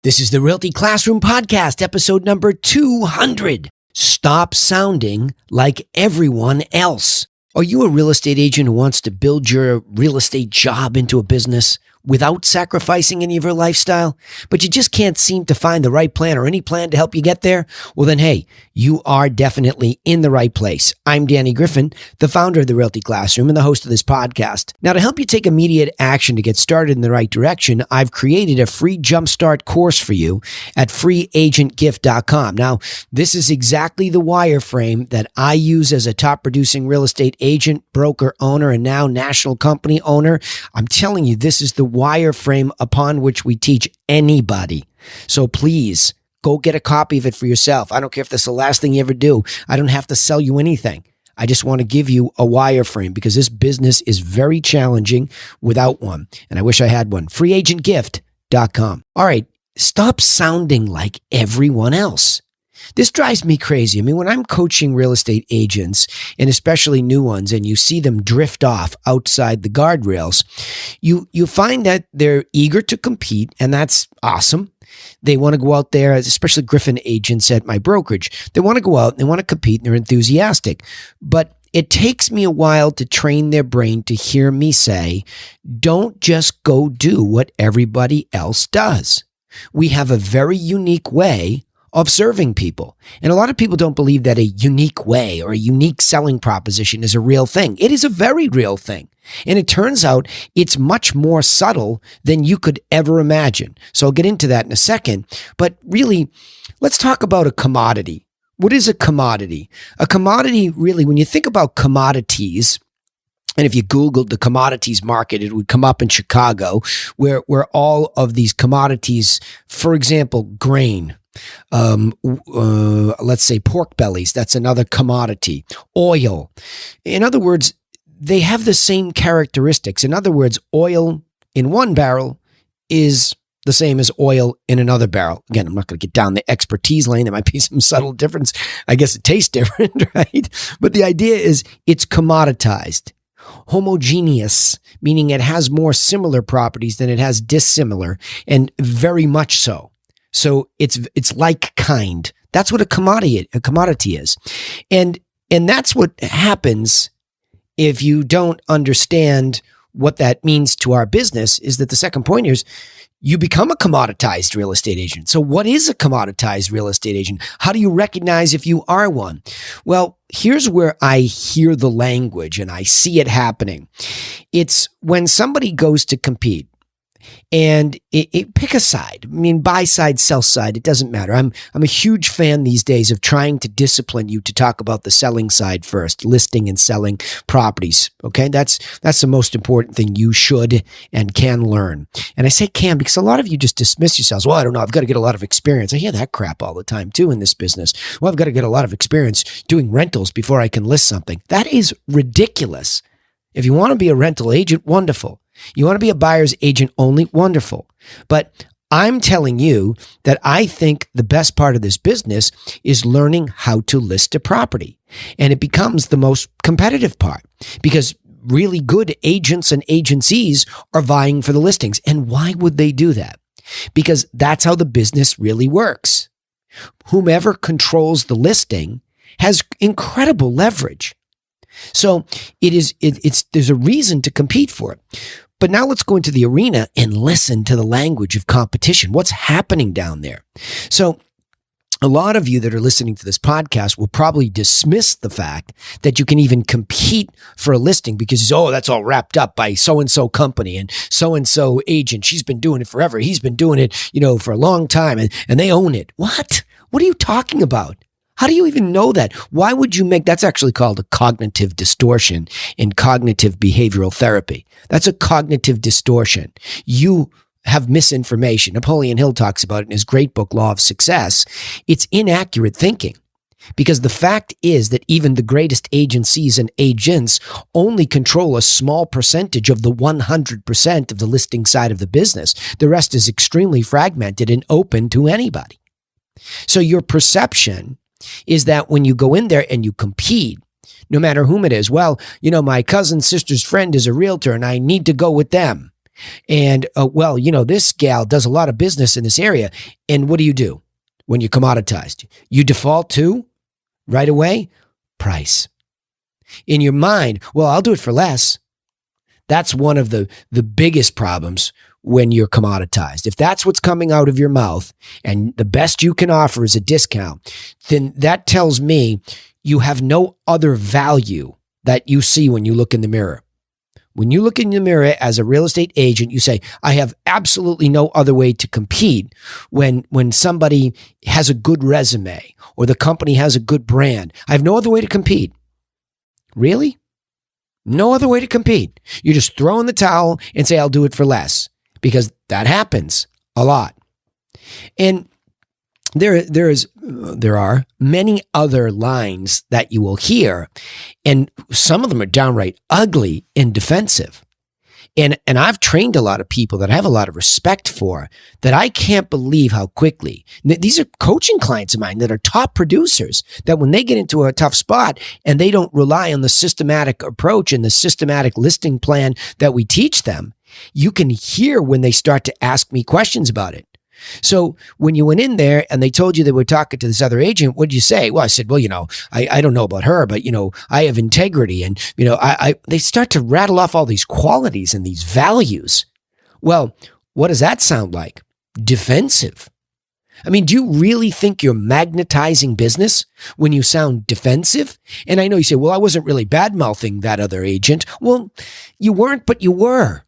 This is the Realty Classroom Podcast, episode number 200. Stop sounding like everyone else. Are you a real estate agent who wants to build your real estate job into a business without sacrificing any of your lifestyle, but you just can't seem to find the right plan or any plan to help you get there? Well, then, hey, you are definitely in the right place. I'm Danny Griffin, the founder of the Realty Classroom and the host of this podcast. Now, to help you take immediate action to get started in the right direction, I've created a free jumpstart course for you at freeagentgift.com. Now, this is exactly the wireframe that I use as a top producing real estate agent, broker, owner, and now national company owner. I'm telling you, this is the wireframe upon which we teach anybody. So please go get a copy of it for yourself. I don't care if that's the last thing you ever do. I don't have to sell you anything. I just want to give you a wireframe because this business is very challenging without one. And I wish I had one. Freeagentgift.com. All right. Stop sounding like everyone else. This drives me crazy. I mean, when I'm coaching real estate agents, and especially new ones, and you see them drift off outside the guardrails, you find that they're eager to compete, and that's awesome. They want to go out there, especially Griffin agents at my brokerage. They want to go out and they want to compete, and they're enthusiastic. But it takes me a while to train their brain to hear me say, don't just go do what everybody else does. We have a very unique way of serving people. And a lot of people don't believe that a unique way or a unique selling proposition is a real thing. It is a very real thing. And it turns out it's much more subtle than you could ever imagine. So I'll get into that in a second. But really, let's talk about a commodity. What is a commodity? A commodity, really, when you think about commodities, and if you Googled the commodities market, it would come up in Chicago, where all of these commodities, for example, grain, let's say pork bellies, that's another commodity. Oil. In other words, they have the same characteristics. In other words, oil in one barrel is the same as oil in another barrel. Again, I'm not going to get down the expertise lane. There might be some subtle difference. I guess it tastes different, right? But the idea is it's commoditized. Homogeneous, meaning it has more similar properties than it has dissimilar, and very much so. So it's like kind. That's what a commodity is. And that's what happens if you don't understand what that means to our business, is that the second point here is you become a commoditized real estate agent. So what is a commoditized real estate agent? How do you recognize if you are one? Well, here's where I hear the language and I see it happening. It's when somebody goes to compete. And pick a side. I mean, buy side, sell side, it doesn't matter. I'm a huge fan these days of trying to discipline you to talk about the selling side first, listing and selling properties. Okay, that's the most important thing you should and can learn. And I say can because a lot of you just dismiss yourselves. Well, I don't know. I've got to get a lot of experience. I hear that crap all the time too in this business. Well, I've got to get a lot of experience doing rentals before I can list something. That is ridiculous. If you want to be a rental agent, wonderful. You want to be a buyer's agent only? Wonderful. But I'm telling you that I think the best part of this business is learning how to list a property. And it becomes the most competitive part because really good agents and agencies are vying for the listings. And why would they do that? Because that's how the business really works. Whomever controls the listing has incredible leverage. So there's a reason to compete for it. But now let's go into the arena and listen to the language of competition. What's happening down there? So a lot of you that are listening to this podcast will probably dismiss the fact that you can even compete for a listing because, that's all wrapped up by so-and-so company and so-and-so agent. She's been doing it forever. He's been doing it, for a long time and they own it. What? What are you talking about? How do you even know that? Why would you that's actually called a cognitive distortion in cognitive behavioral therapy. That's a cognitive distortion. You have misinformation. Napoleon Hill talks about it in his great book, Law of Success. It's inaccurate thinking because the fact is that even the greatest agencies and agents only control a small percentage of the 100% of the listing side of the business. The rest is extremely fragmented and open to anybody. So your perception is that when you go in there and you compete, no matter whom it is, my cousin's sister's friend is a realtor and I need to go with them. And, well, this gal does a lot of business in this area. And what do when you're commoditized? You default to, right away, price. In your mind, well, I'll do it for less. That's one of the biggest problems when you're commoditized. If that's what's coming out of your mouth and the best you can offer is a discount, then that tells me you have no other value that you see when you look in the mirror. When you look in the mirror as a real estate agent, you say, I have absolutely no other way to compete when somebody has a good resume or the company has a good brand. I have no other way to compete. Really? No other way to compete. You just throw in the towel and say, I'll do it for less, because that happens a lot. And there are many other lines that you will hear, and some of them are downright ugly and defensive. And I've trained a lot of people that I have a lot of respect for, that I can't believe how quickly. These are coaching clients of mine that are top producers, that when they get into a tough spot and they don't rely on the systematic approach and the systematic listing plan that we teach them, you can hear when they start to ask me questions about it. So when you went in there and they told you they were talking to this other agent, what did you say? Well, I said, well, I don't know about her, but, I have integrity. And, they start to rattle off all these qualities and these values. Well, what does that sound like? Defensive. I mean, do you really think you're magnetizing business when you sound defensive? And I know you say, well, I wasn't really bad-mouthing that other agent. Well, you weren't, but you were.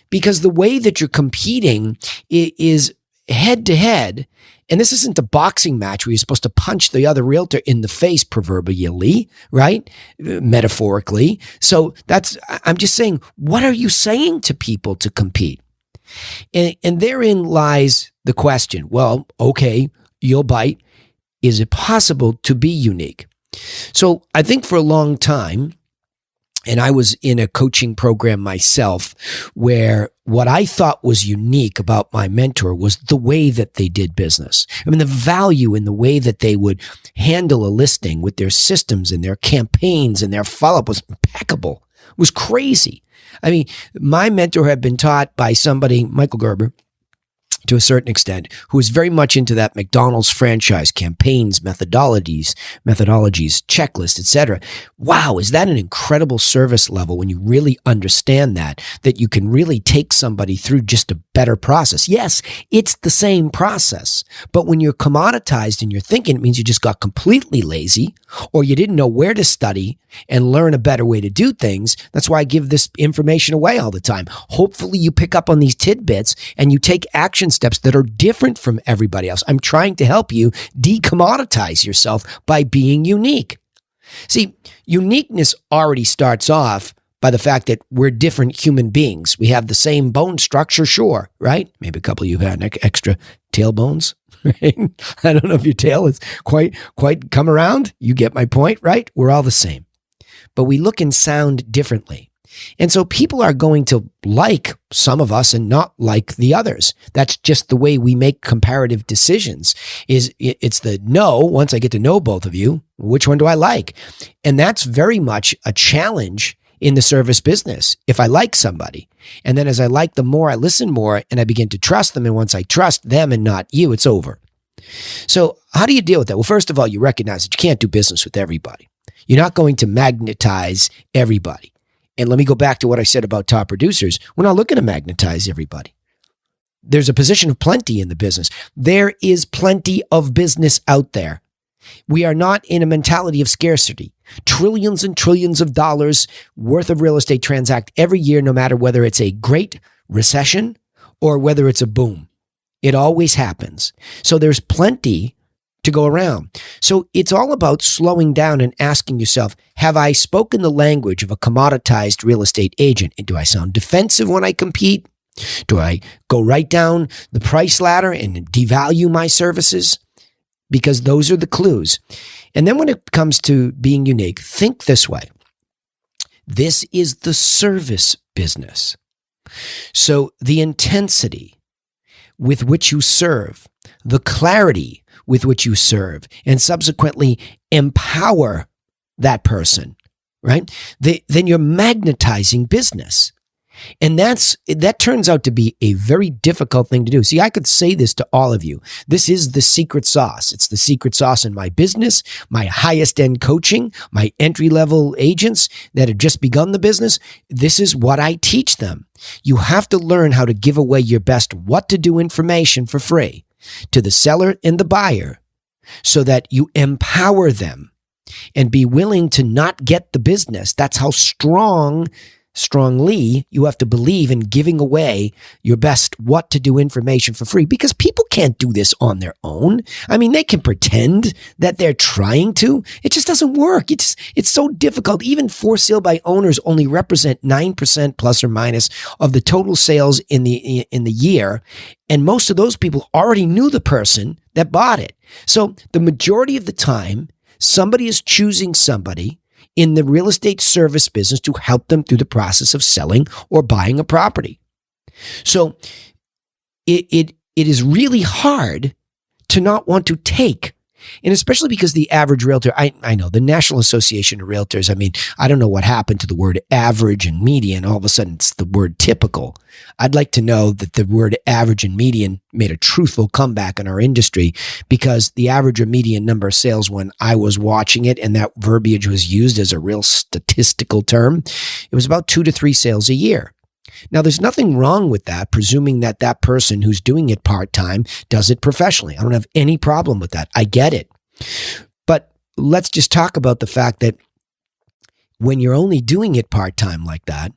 Because the way that you're competing is head to head. And this isn't a boxing match where you're supposed to punch the other realtor in the face, proverbially, right? Metaphorically. So I'm just saying, what are you saying to people to compete? And therein lies the question. Well, okay, you'll bite. Is it possible to be unique? So I think for a long time, and I was in a coaching program myself where what I thought was unique about my mentor was the way that they did business. I mean, the value in the way that they would handle a listing with their systems and their campaigns and their follow-up was impeccable. It was crazy. I mean, my mentor had been taught by somebody, Michael Gerber, to a certain extent, who is very much into that McDonald's franchise campaigns, methodologies, checklist, etc. Wow, is that an incredible service level when you really understand that you can really take somebody through just a better process? Yes, it's the same process, but when you're commoditized in your thinking, it means you just got completely lazy, or you didn't know where to study and learn a better way to do things. That's why I give this information away all the time. Hopefully you pick up on these tidbits and you take action steps that are different from everybody else. I'm trying to help you decommoditize yourself by being unique. See, uniqueness already starts off by the fact that we're different human beings. We have the same bone structure, sure, right? Maybe a couple of you have extra tailbones. Right? I don't know if your tail is quite come around. You get my point, right? We're all the same, but we look and sound differently. And so people are going to like some of us and not like the others. That's just the way we make comparative decisions. It's the once I get to know both of you, which one do I like? And that's very much a challenge in the service business. If I like somebody, and then as I like them more, I listen more and I begin to trust them. And once I trust them and not you, it's over. So how do you deal with that? Well, first of all, you recognize that you can't do business with everybody. You're not going to magnetize everybody. And let me go back to what I said about top producers. We're not looking to magnetize everybody. There's a position of plenty in the business. There is plenty of business out there. We are not in a mentality of scarcity. Trillions and trillions of dollars worth of real estate transact every year, no matter whether it's a great recession or whether it's a boom. It always happens. So there's plenty to go around. So it's all about slowing down and asking yourself, have I spoken the language of a commoditized real estate agent? And do I sound defensive when I compete? Do I go right down the price ladder and devalue my services? Because those are the clues. And then when it comes to being unique, think this way. This is the service business. So the intensity with which you serve, the clarity with which you serve, and subsequently empower that person, right? Then you're magnetizing business. And that turns out to be a very difficult thing to do. See, I could say this to all of you. This is the secret sauce. It's the secret sauce in my business, my highest end coaching, my entry level agents that have just begun the business. This is what I teach them. You have to learn how to give away your best what to do information for free to the seller and the buyer so that you empower them and be willing to not get the business. That's how strongly you have to believe in giving away your best what to do information for free, because people can't do this on their own. I mean, they can pretend that they're trying to. It just doesn't work. It's so difficult. Even for sale by owners only represent 9% plus or minus of the total sales in the year. And most of those people already knew the person that bought it. So the majority of the time, somebody is choosing somebody in the real estate service business to help them through the process of selling or buying a property. So it is really hard to not want to take. And especially because the average realtor, I know the National Association of Realtors, I mean, I don't know what happened to the word average and median. All of a sudden, it's the word typical. I'd like to know that the word average and median made a truthful comeback in our industry, because the average or median number of sales, when I was watching it and that verbiage was used as a real statistical term, it was about 2 to 3 sales a year. Now, there's nothing wrong with that, presuming that that person who's doing it part-time does it professionally. I don't have any problem with that. I get it. But let's just talk about the fact that when you're only doing it part-time like that,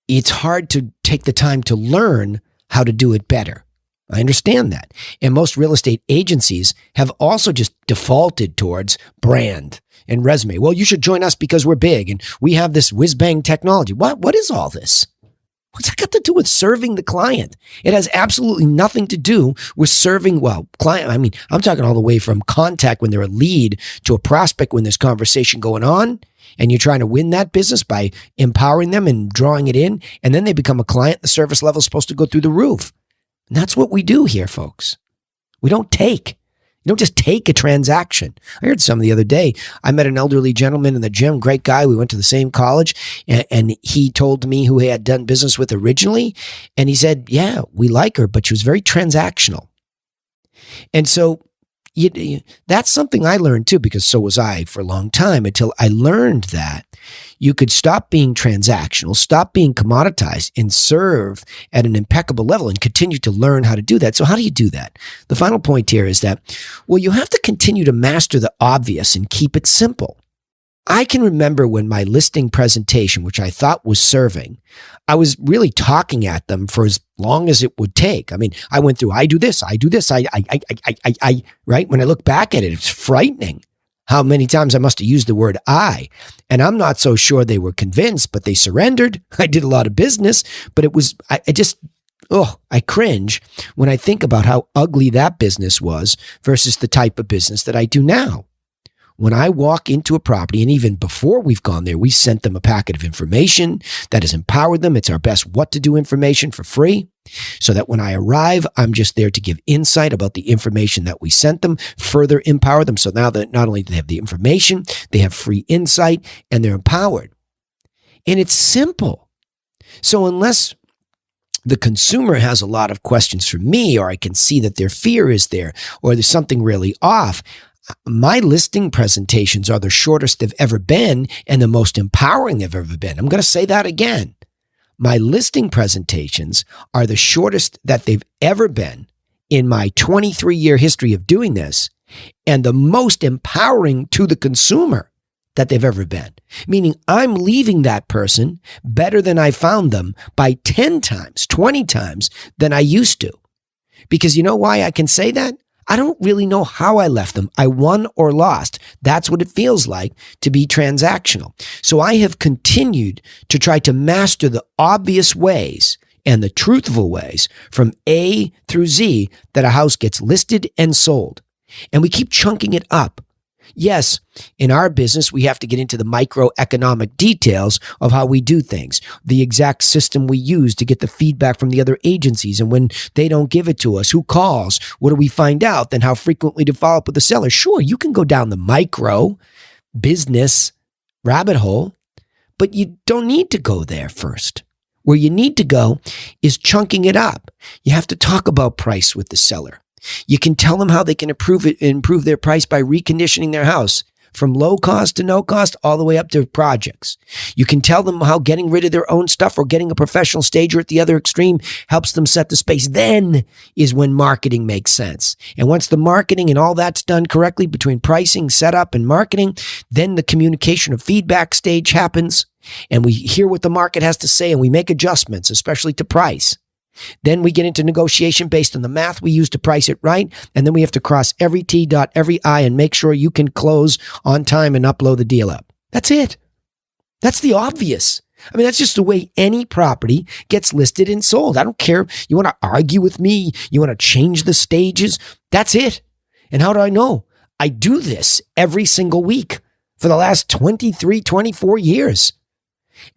it's hard to take the time to learn how to do it better. I understand that. And most real estate agencies have also just defaulted towards brand and resume. Well, you should join us because we're big and we have this whiz-bang technology. What is all this? What's that got to do with serving the client? It has absolutely nothing to do with serving, client. I mean, I'm talking all the way from contact when they're a lead to a prospect when there's conversation going on and you're trying to win that business by empowering them and drawing it in. And then they become a client. The service level is supposed to go through the roof. And that's what we do here, folks. We don't take. You don't just take a transaction. I heard some the other day. I met an elderly gentleman in the gym, great guy. We went to the same college, and he told me who he had done business with originally. And he said, yeah, we like her, but she was very transactional. And so that's something I learned too, because so was I for a long time, until I learned that you could stop being transactional, stop being commoditized, and serve at an impeccable level and continue to learn how to do that. So how do you do that? The final point here is that, you have to continue to master the obvious and keep it simple. I can remember when my listing presentation, which I thought was serving, I was really talking at them for as long as it would take. I mean, I went through, I do this, right? When I look back at it, it's frightening how many times I must have used the word I. And I'm not so sure they were convinced, but they surrendered. I did a lot of business, but it was, I cringe when I think about how ugly that business was versus the type of business that I do now. When I walk into a property, and even before we've gone there, we sent them a packet of information that has empowered them. It's our best what to do information for free, so that when I arrive, I'm just there to give insight about the information that we sent them, further empower them. So now that not only do they have the information, they have free insight and they're empowered. And it's simple. So unless the consumer has a lot of questions for me, or I can see that their fear is there, or there's something really off, my listing presentations are the shortest they've ever been and the most empowering they've ever been. I'm going to say that again. My listing presentations are the shortest that they've ever been in my 23-year history of doing this, and the most empowering to the consumer that they've ever been. Meaning I'm leaving that person better than I found them by 10 times, 20 times than I used to. Because you know why I can say that? I don't really know how I left them. I won or lost. That's what it feels like to be transactional. So I have continued to try to master the obvious ways and the truthful ways from A through Z that a house gets listed and sold. And we keep chunking it up. Yes, in our business, we have to get into the microeconomic details of how we do things, the exact system we use to get the feedback from the other agencies. And when they don't give it to us, who calls? What do we find out? Then how frequently to follow up with the seller? Sure, you can go down the micro business rabbit hole, but you don't need to go there first. Where you need to go is chunking it up. You have to talk about price with the seller. You can tell them how they can improve their price by reconditioning their house from low cost to no cost all the way up to projects. You can tell them how getting rid of their own stuff or getting a professional stager at the other extreme helps them set the space. Then is when marketing makes sense. And once the marketing and all that's done correctly between pricing, setup, and marketing, then the communication of feedback stage happens and we hear what the market has to say and we make adjustments, especially to price. Then we get into negotiation based on the math we use to price it right. And then we have to cross every T, dot every I, and make sure you can close on time and upload the deal up. That's it. That's the obvious. I mean, that's just the way any property gets listed and sold. I don't care. You want to argue with me? You want to change the stages? That's it. And how do I know? I do this every single week for the last 23, 24 years.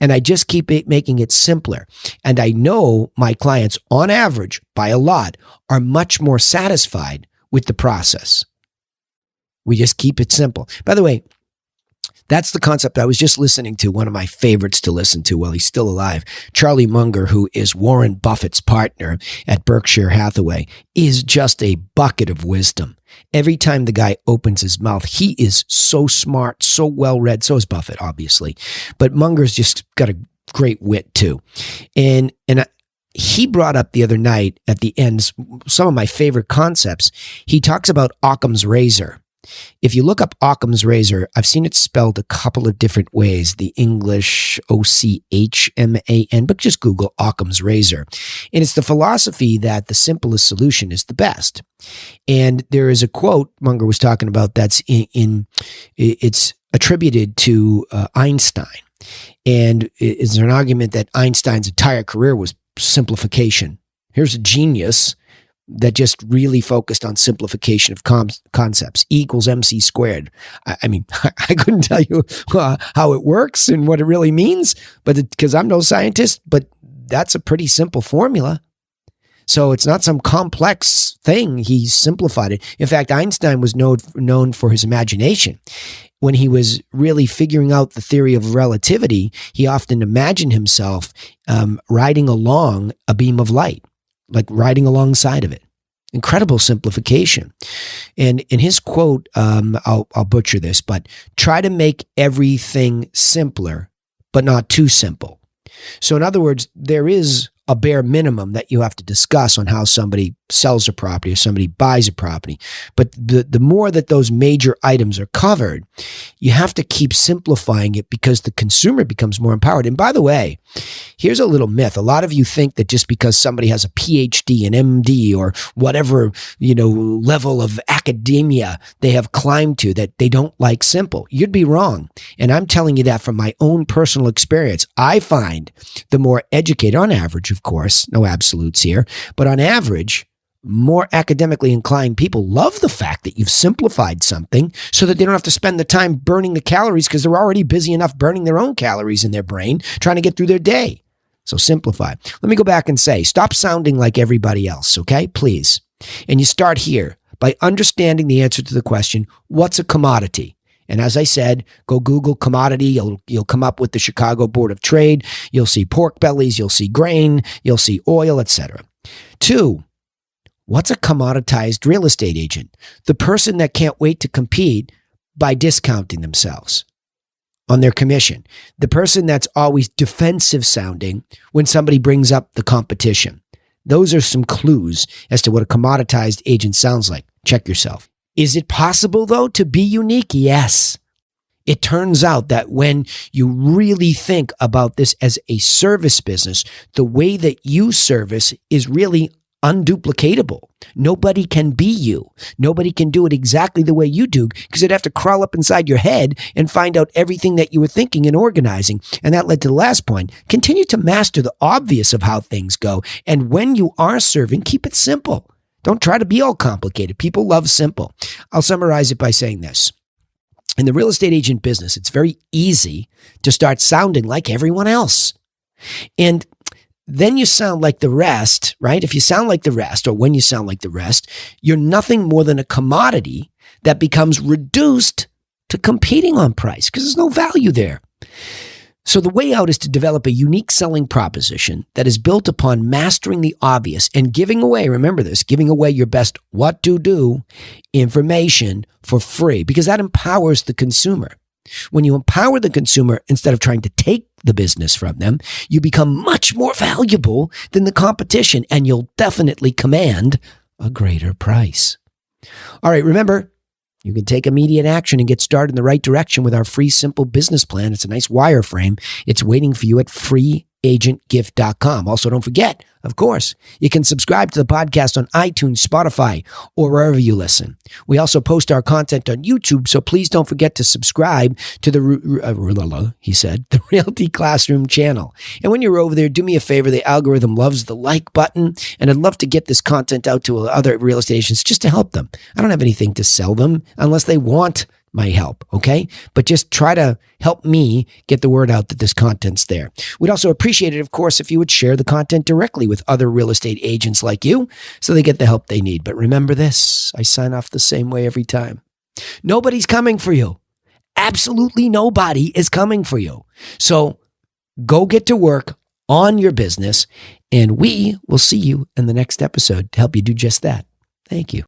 And I just keep making it simpler. And I know my clients, on average, by a lot, are much more satisfied with the process. We just keep it simple. By the way, that's the concept I was just listening to, one of my favorites to listen to while he's still alive. Charlie Munger, who is Warren Buffett's partner at Berkshire Hathaway, is just a bucket of wisdom. Every time the guy opens his mouth, he is so smart, so well-read. So is Buffett, obviously. But Munger's just got a great wit, too. And he brought up the other night at the end some of my favorite concepts. He talks about Occam's razor. If you look up Occam's razor, I've seen it spelled a couple of different ways, the English Ochman, but just Google Occam's razor. And it's the philosophy that the simplest solution is the best. And there is a quote Munger was talking about that's it's attributed to Einstein. And it's an argument that Einstein's entire career was simplification. Here's a genius that just really focused on simplification of concepts. E equals MC squared. I mean, I couldn't tell you how it works and what it really means, but because I'm no scientist, but that's a pretty simple formula. So it's not some complex thing. He simplified it. In fact, Einstein was known for his imagination. When he was really figuring out the theory of relativity, he often imagined himself riding along a beam of light, like riding alongside of it. Incredible simplification. And in his quote, I'll butcher this, but try to make everything simpler, but not too simple. So in other words, there is a bare minimum that you have to discuss on how somebody sells a property or somebody buys a property. But the more that those major items are covered, you have to keep simplifying it because the consumer becomes more empowered. And by the way, here's a little myth. A lot of you think that just because somebody has a PhD, an MD, or whatever, level of academia they have climbed to, that they don't like simple. You'd be wrong. And I'm telling you that from my own personal experience. I find the more educated, on average, of course, no absolutes here, but on average, more academically inclined people love the fact that you've simplified something so that they don't have to spend the time burning the calories because they're already busy enough burning their own calories in their brain trying to get through their day. So simplify. Let me go back and say, stop sounding like everybody else, okay? Please. And you start here by understanding the answer to the question, what's a commodity? And as I said, go Google commodity. You'll come up with the Chicago Board of Trade. You'll see pork bellies. You'll see grain. You'll see oil, etc. 2, what's a commoditized real estate agent? The person that can't wait to compete by discounting themselves on their commission. The person that's always defensive sounding when somebody brings up the competition. Those are some clues as to what a commoditized agent sounds like. Check yourself. Is it possible, though, to be unique? Yes. It turns out that when you really think about this as a service business, the way that you service is really unduplicatable. Nobody can be you. Nobody can do it exactly the way you do because they'd have to crawl up inside your head and find out everything that you were thinking and organizing. And that led to the last point. Continue to master the obvious of how things go. And when you are serving, keep it simple. Don't try to be all complicated. People love simple. I'll summarize it by saying this. In the real estate agent business, it's very easy to start sounding like everyone else. And then you sound like the rest, right? If you sound like the rest, or when you sound like the rest, you're nothing more than a commodity that becomes reduced to competing on price because there's no value there. So the way out is to develop a unique selling proposition that is built upon mastering the obvious and giving away, remember this, giving away your best what to do information for free, because that empowers the consumer. When you empower the consumer instead of trying to take the business from them, you become much more valuable than the competition, and you'll definitely command a greater price. All right, remember, you can take immediate action and get started in the right direction with our free simple business plan. It's a nice wireframe. It's waiting for you at freeagentgift.com. Also, don't forget, of course, you can subscribe to the podcast on iTunes, Spotify, or wherever you listen. We also post our content on YouTube, so please don't forget to subscribe to the Realty Classroom channel. And when you're over there, do me a favor. The algorithm loves the like button, and I'd love to get this content out to other real estate agents just to help them. I don't have anything to sell them unless they want my help, okay? But just try to help me get the word out that this content's there. We'd also appreciate it, of course, if you would share the content directly with other real estate agents like you so they get the help they need. But remember this, I sign off the same way every time. Nobody's coming for you. Absolutely nobody is coming for you. So go get to work on your business, and we will see you in the next episode to help you do just that. Thank you.